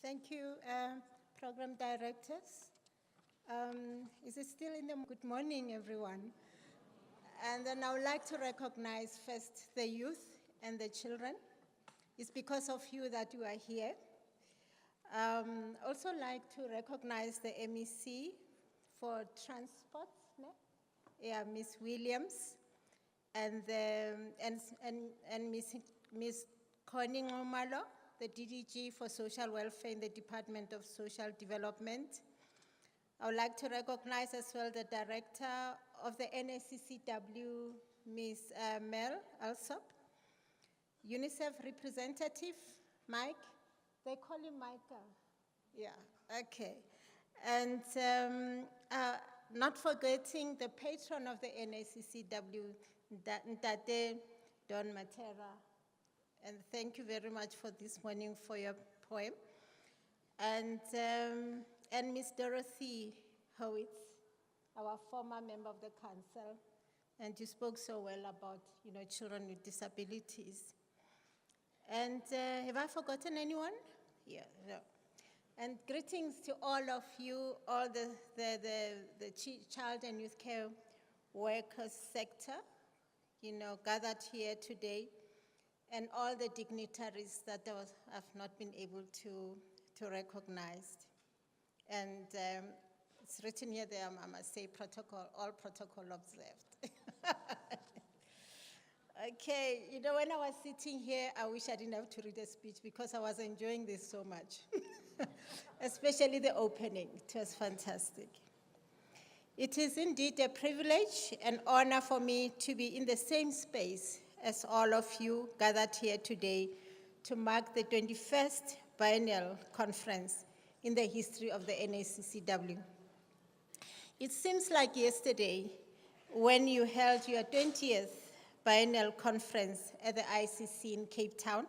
Thank you, program directors. Is it still in the good morning, everyone? And then I would like to recognize first the youth and the children. It's because of you that you are here. Also like to recognize the MEC for transport, no? Yeah, Miss Williams, and Miss Connie Ngomalo, the DDG for Social Welfare in the Department of Social Development. I would like to recognize as well the Director of the NACCW, Ms. Mel Alsop, UNICEF representative, Mike. They call him Micah. Yeah, okay. And not forgetting the patron of the NACCW, Ntate Don Matera. And thank you very much for this morning for your poem. And Miss Dorothy Howitz, our former member of the council, and you spoke so well about, children with disabilities. And have I forgotten anyone? Yeah, no. And greetings to all of you, all the child and youth care workers sector, gathered here today, and all the dignitaries that I've not been able to recognize. And it's written here there, I must say, all protocol observed. Okay, when I was sitting here, I wish I didn't have to read a speech because I was enjoying this so much, especially the opening. It was fantastic. It is indeed a privilege and honor for me to be in the same space as all of you gathered here today to mark the 21st Biennial Conference in the history of the NACCW. It seems like yesterday when you held your 20th Biennial Conference at the ICC in Cape Town,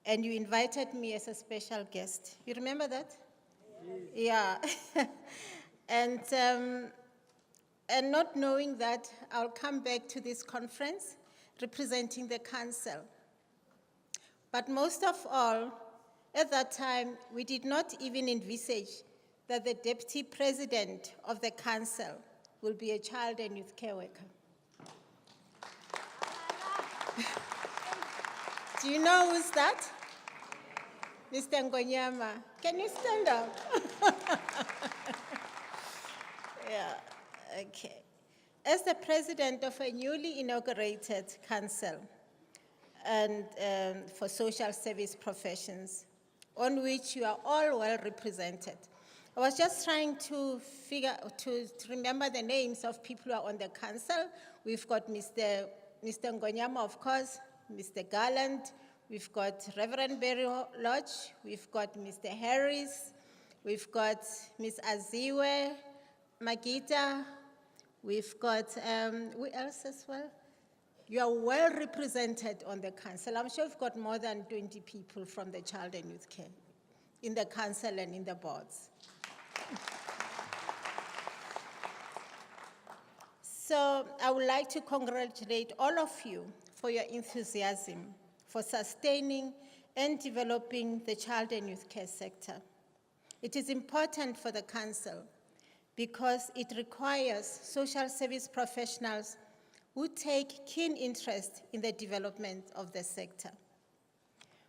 and you invited me as a special guest. You remember that? Yes. Yeah. And not knowing that I'll come back to this conference representing the council. But most of all, at that time, we did not even envisage that the deputy president of the council will be a child and youth care worker. Do you know who's that? Mr. Ngonyama. Can you stand up? Yeah, okay. As the president of a newly inaugurated council and for social service professions, on which you are all well represented, I was just trying to remember the names of people who are on the council. We've got Mr. Ngonyama, of course, Mr. Garland, we've got Reverend Barry Lodge, we've got Mr. Harris, we've got Ms. Aziwe, Magita, we've got, who else as well? You are well represented on the council. I'm sure we've got more than 20 people from the child and youth care in the council and in the boards. So I would like to congratulate all of you for your enthusiasm for sustaining and developing the child and youth care sector. It is important for the council because it requires social service professionals who take keen interest in the development of the sector.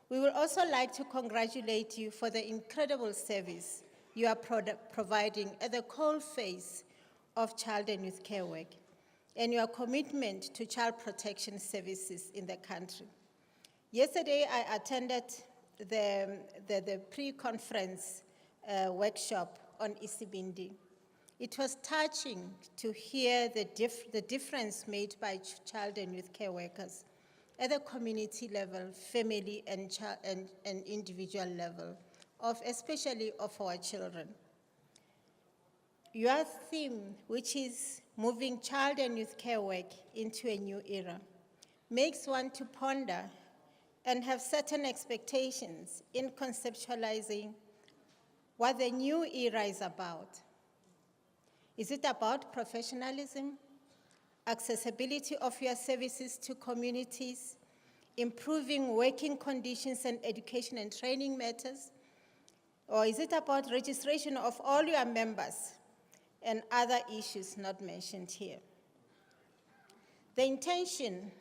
We would also like to congratulate you for the incredible service you are providing at the coalface of child and youth care work, and your commitment to child protection services in the country. Yesterday, I attended the pre-conference workshop on Isibindi. It was touching to hear the difference made by child and youth care workers at the community level, family and individual level, especially of our children. Your theme, which is moving child and youth care work into a new era, makes one to ponder and have certain expectations in conceptualizing what the new era is about. Is it about professionalism, accessibility of your services to communities, improving working conditions and education and training matters, Or is it about registration of all your members and other issues not mentioned here? The intention,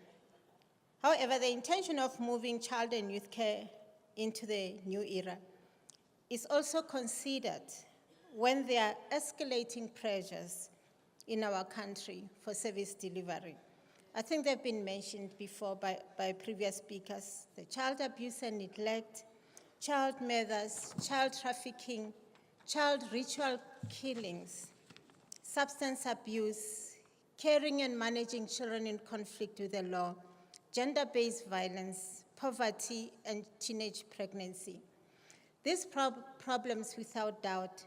however, the intention of moving child and youth care into the new era is also considered when there are escalating pressures in our country for service delivery. I think they've been mentioned before by previous speakers: the child abuse and neglect, child murders, child trafficking, child ritual killings, substance abuse, caring and managing children in conflict with the law, gender-based violence, poverty, and teenage pregnancy. These problems, without doubt,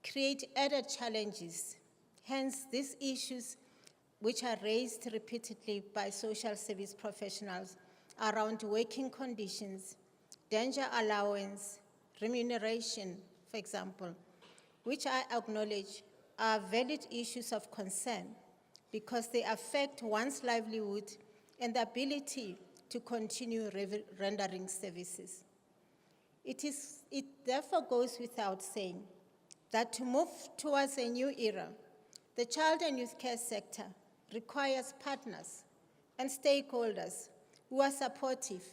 create added challenges. Hence, these issues, which are raised repeatedly by social service professionals around working conditions, danger allowance, remuneration, for example, which I acknowledge are valid issues of concern because they affect one's livelihood and the ability to continue rendering services. It therefore goes without saying that to move towards a new era, the child and youth care sector requires partners and stakeholders who are supportive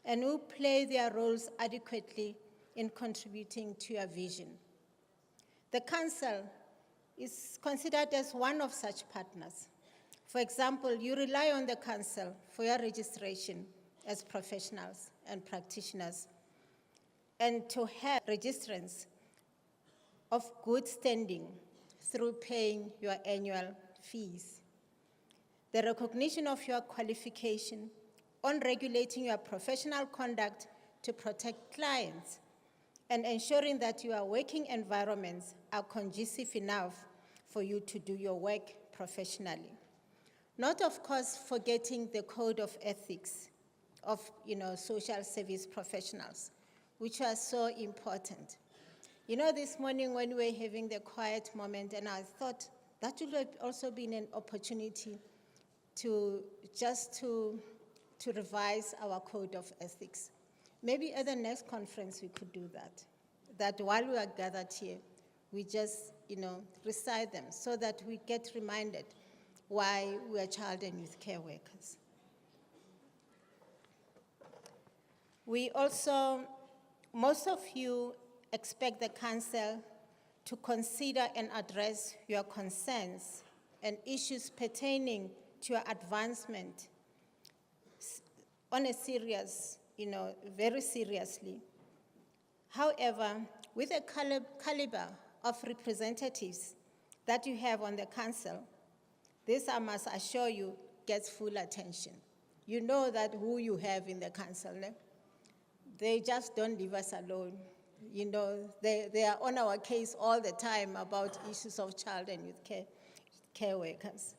and who play their roles adequately in contributing to your vision. The Council is considered as one of such partners. For example, you rely on the Council for your registration as professionals and practitioners and to have registrants of good standing through paying your annual fees. The recognition of your qualification on regulating your professional conduct to protect clients and ensuring that your working environments are conducive enough for you to do your work professionally. Not, of course, forgetting the code of ethics of social service professionals, which are so important. This morning when we were having the quiet moment, and I thought that would have also been an opportunity to revise our code of ethics. Maybe at the next conference we could do that. That while we are gathered here, we just, recite them so that we get reminded why we are child and youth care workers. We also, most of you expect the Council to consider and address your concerns and issues pertaining to your advancement on a serious, very seriously. However, with the caliber of representatives that you have on the Council, this, I must assure you, gets full attention. You know that who you have in the Council, ne? They just don't leave us alone. They are on our case all the time about issues of child and youth care workers.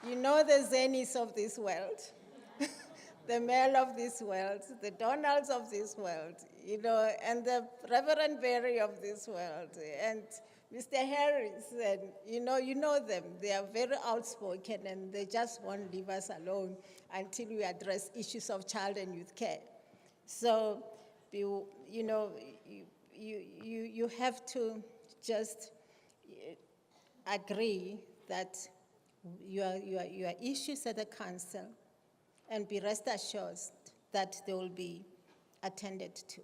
The Zennies of this world, the Mel of this world, the Donalds of this world, and the Reverend Berry of this world, and Mr. Harris, and you know them. They are very outspoken, and they just won't leave us alone until we address issues of child and youth care. So, you have to just agree that your issues at the Council, and be rest assured that they will be attended to.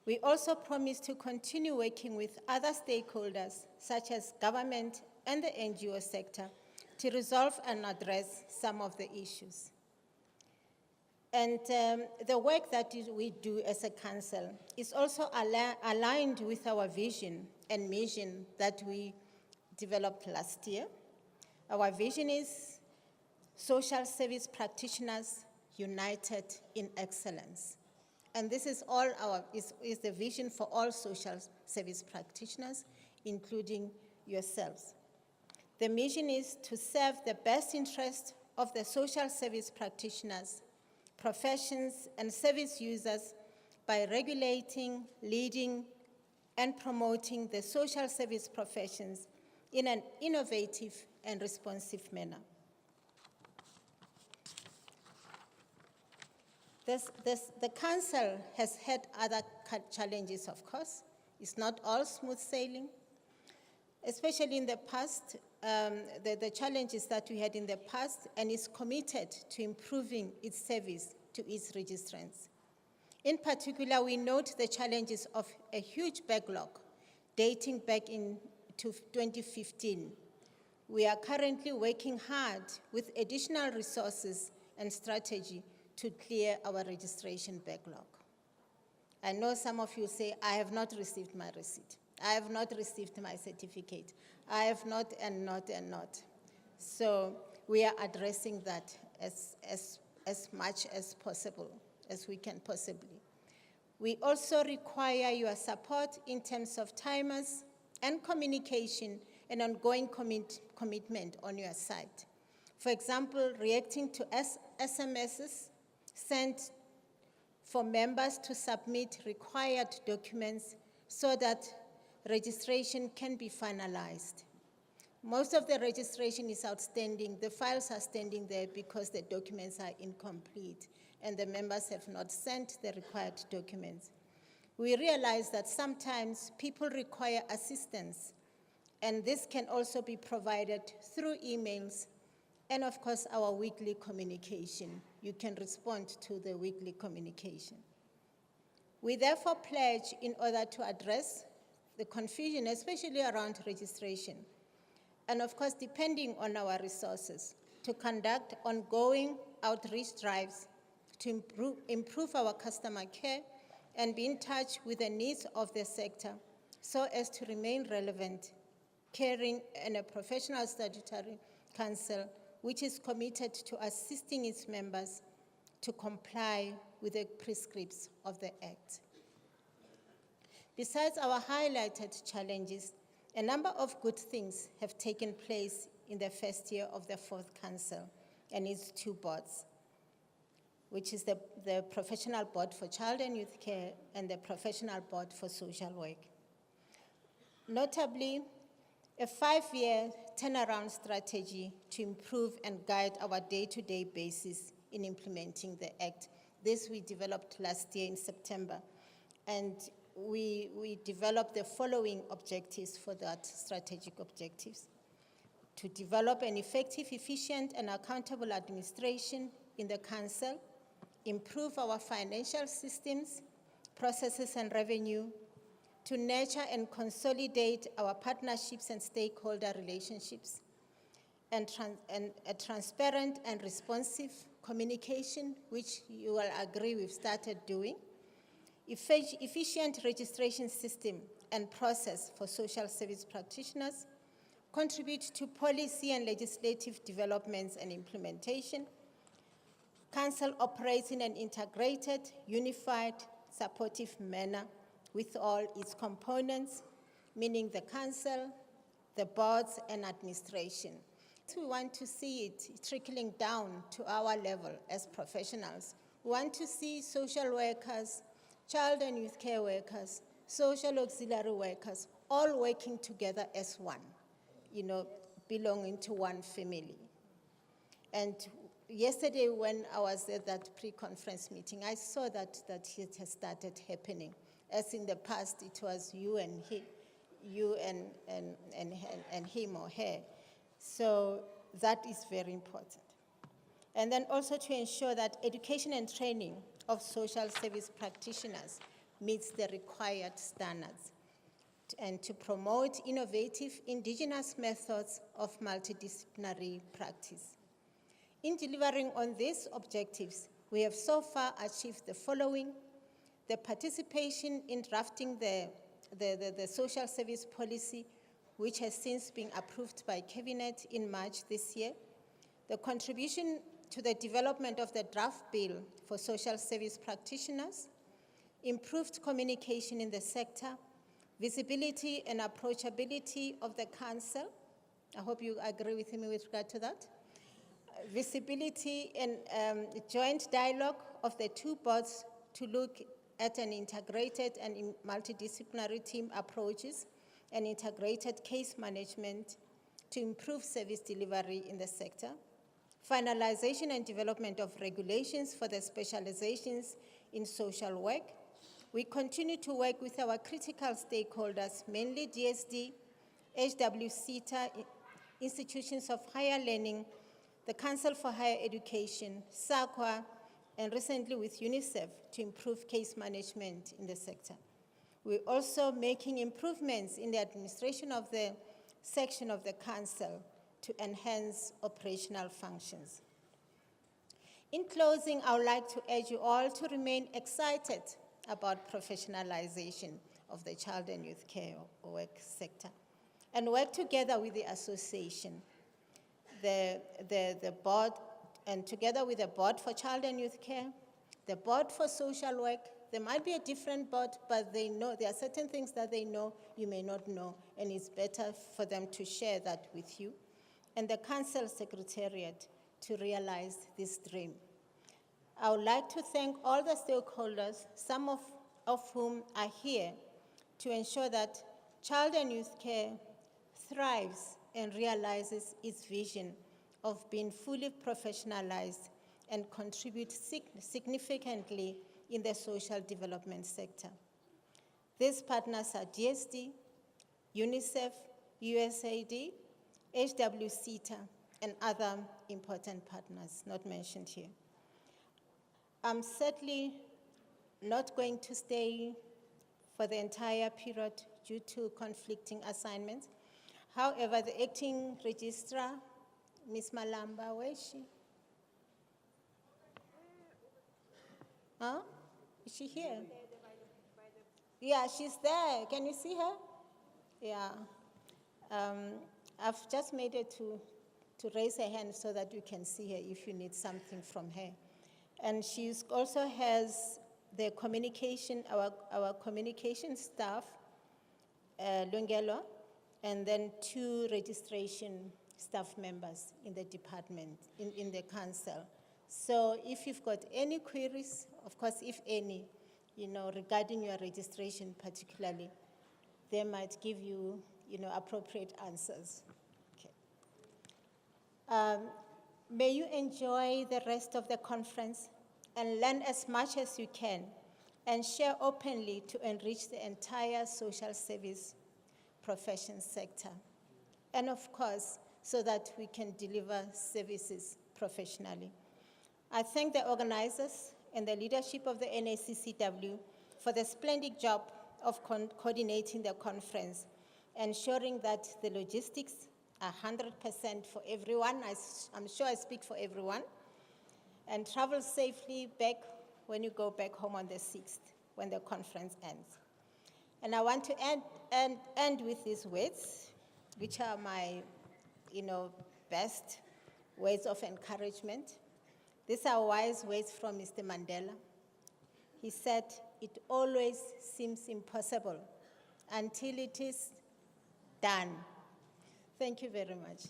We also promise to continue working with other stakeholders, such as government and the NGO sector, to resolve and address some of the issues. And the work that we do as a Council is also aligned with our vision and mission that we developed last year. Our vision is social service practitioners united in excellence. And this is is the vision for all social service practitioners, including yourselves. The mission is to serve the best interest of the social service practitioners, professions, and service users by regulating, leading, and promoting the social service professions in an innovative and responsive manner. The council has had other challenges, of course. It's not all smooth sailing, especially in the past, the challenges that we had in the past, and is committed to improving its service to its registrants. In particular, we note the challenges of a huge backlog dating back into 2015. We are currently working hard with additional resources and strategy to clear our registration backlog. I know some of you say, I have not received my receipt. I have not received my certificate. I have not and not and not. So we are addressing that as much as possible, as we can possibly. We also require your support in terms of timers and communication and ongoing commitment on your side. For example, reacting to SMSs sent for members to submit required documents so that registration can be finalized. Most of the registration is outstanding. The files are standing there because the documents are incomplete and the members have not sent the required documents. We realize that sometimes people require assistance, and this can also be provided through emails and, of course, our weekly communication. You can respond to the weekly communication. We therefore pledge, in order to address the confusion, especially around registration, and of course, depending on our resources, to conduct ongoing outreach drives to improve our customer care and be in touch with the needs of the sector so as to remain relevant, caring, and a professional statutory council which is committed to assisting its members to comply with the prescripts of the Act. Besides our highlighted challenges, a number of good things have taken place in the first year of the fourth council and its two boards, which is the Professional Board for Child and Youth Care and the Professional Board for Social Work. Notably, a 5-year turnaround strategy to improve and guide our day-to-day basis in implementing the Act. This we developed last year in September, and we developed the following objectives for that strategic objectives: to develop an effective, efficient, and accountable administration in the Council, improve our financial systems, processes, and revenue, to nurture and consolidate our partnerships and stakeholder relationships, and a transparent and responsive communication, which you will agree we've started doing, efficient registration system and process for social service practitioners, contribute to policy and legislative developments and implementation. Council operates in an integrated, unified, supportive manner with all its components, meaning the council, the boards, and administration. We want to see it trickling down to our level as professionals. We want to see social workers, child and youth care workers, social auxiliary workers, all working together as one, belonging to one family. And yesterday when I was at that pre-conference meeting, I saw that it has started happening. As in the past, it was you and he, you and him or her. So that is very important. And then also to ensure that education and training of social service practitioners meets the required standards, and to promote innovative indigenous methods of multidisciplinary practice. In delivering on these objectives, we have so far achieved the following: the participation in drafting the social service policy, which has since been approved by Cabinet in March this year, the contribution to the development of the draft bill for social service practitioners, improved communication in the sector, visibility and approachability of the council. I hope you agree with me with regard to that. Visibility and joint dialogue of the two boards to look at an integrated and multidisciplinary team approaches and integrated case management to improve service delivery in the sector. finalization and development of regulations for the specializations in social work. We continue to work with our critical stakeholders, mainly DSD, HWCTA, institutions of higher learning, the Council for Higher Education, SAQA, and recently with UNICEF to improve case management in the sector. We're also making improvements in the administration of the section of the Council to enhance operational functions. In closing, I would like to urge you all to remain excited about professionalization of the child and youth care work sector and work together with the association, the board, and together with the Board for Child and Youth Care, the Board for Social Work. There might be a different board, but they know there are certain things that they know you may not know, and it's better for them to share that with you. And the Council Secretariat to realize this dream. I would like to thank all the stakeholders, some of whom are here, to ensure that child and youth care thrives and realizes its vision of being fully professionalized and contribute significantly in the social development sector. These partners are DSD, UNICEF, USAID, HWCTA, and other important partners not mentioned here. I'm certainly not going to stay for the entire period due to conflicting assignments. However, the acting registrar, Ms. Malamba, where is she? Huh? Is she here? Yeah, she's there. Can you see her? Yeah. I've just made her to raise her hand so that you can see her if you need something from her. And she also has the communication, our communication staff, Lungelo, and then 2 registration staff members in the department, in the council. So if you've got any queries, of course, if any, regarding your registration particularly, they might give you, appropriate answers. Okay. May you enjoy the rest of the conference and learn as much as you can and share openly to enrich the entire social service profession sector. And of course, so that we can deliver services professionally. I thank the organizers and the leadership of the NACCW for the splendid job of coordinating the conference, ensuring that the logistics are 100% for everyone. I'm sure I speak for everyone. And travel safely back when you go back home on the 6th, when the conference ends. And I want to end with these words, which are my, best words of encouragement. These are wise words from Mr. Mandela. He said, "It always seems impossible until it is done." Thank you very much.